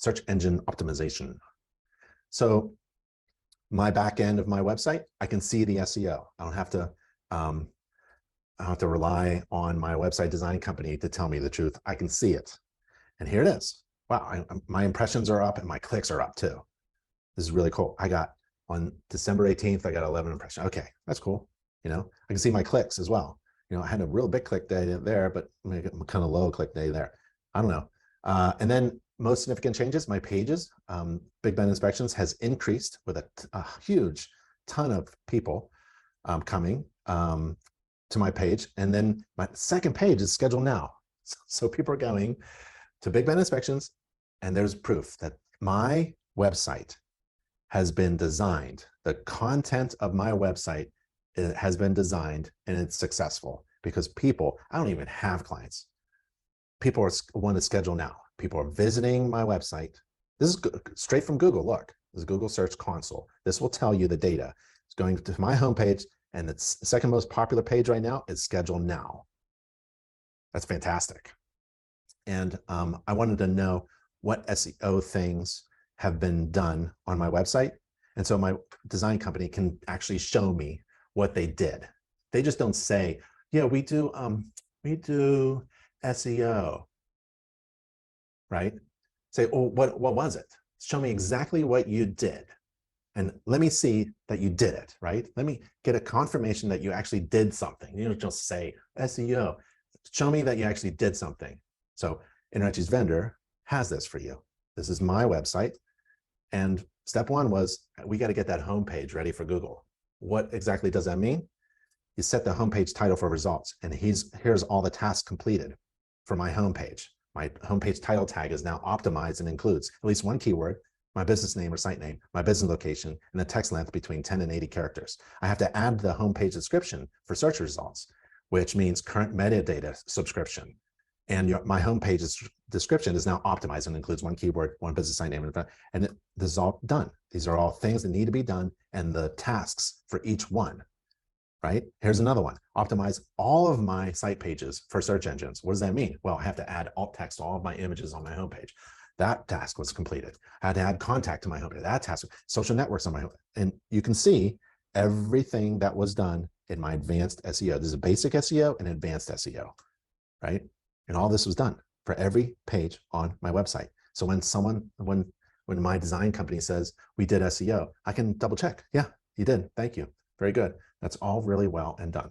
search engine optimization. So my back end of my website, I can see the SEO. I don't have to rely on my website design company to tell me the truth. I can see it. And here it is. Wow, my impressions are up and my clicks are up too. This is really cool. I got on December 18th, I got 11 impressions. Okay, that's cool. You know, I can see my clicks as well. You know, I had a real big click day there, but kind of low click day there. I don't know. And then most significant changes, my pages, Big Ben Inspections has increased with a huge ton of people coming to my page. And then my second page is scheduled now. So people are going to Big Ben Inspections, and there's proof that my website has been designed. The content of my website has been designed, and it's successful because people, I don't even have clients. People want to schedule now. People are visiting my website. This is straight from Google. Look, this is Google Search Console. This will tell you the data. It's going to my homepage, and the second most popular page right now is Schedule Now. That's fantastic. And I wanted to know what SEO things have been done on my website. And so my design company can actually show me what they did. They just don't say, yeah, we do SEO, right? Say, oh, what was it? Show me exactly what you did. And let me see that you did it, right? Let me get a confirmation that you actually did something. You don't just say SEO. Show me that you actually did something. So InterNetJuice Vendor has this for you. This is my website. And step one was, we got to get that homepage ready for Google. What exactly does that mean? You set the homepage title for results, and here's all the tasks completed for my homepage. My homepage title tag is now optimized and includes at least one keyword, my business name or site name, my business location, and a text length between 10 and 80 characters. I have to add the homepage description for search results, which means current metadata subscription. And my homepage description is now optimized and includes one keyword, one business site name, and this is all done. These are all things that need to be done, and the tasks for each one, right? Here's another one. Optimize all of my site pages for search engines. What does that mean? Well, I have to add alt text to all of my images on my homepage. That task was completed. I had to add contact to my homepage. That task, social networks on my homepage. And you can see everything that was done in my advanced SEO. This is a basic SEO and advanced SEO, right? And all this was done for every page on my website. So when my design company says we did SEO, I can double check. Yeah, you did. Thank you. Very good. That's all really well and done.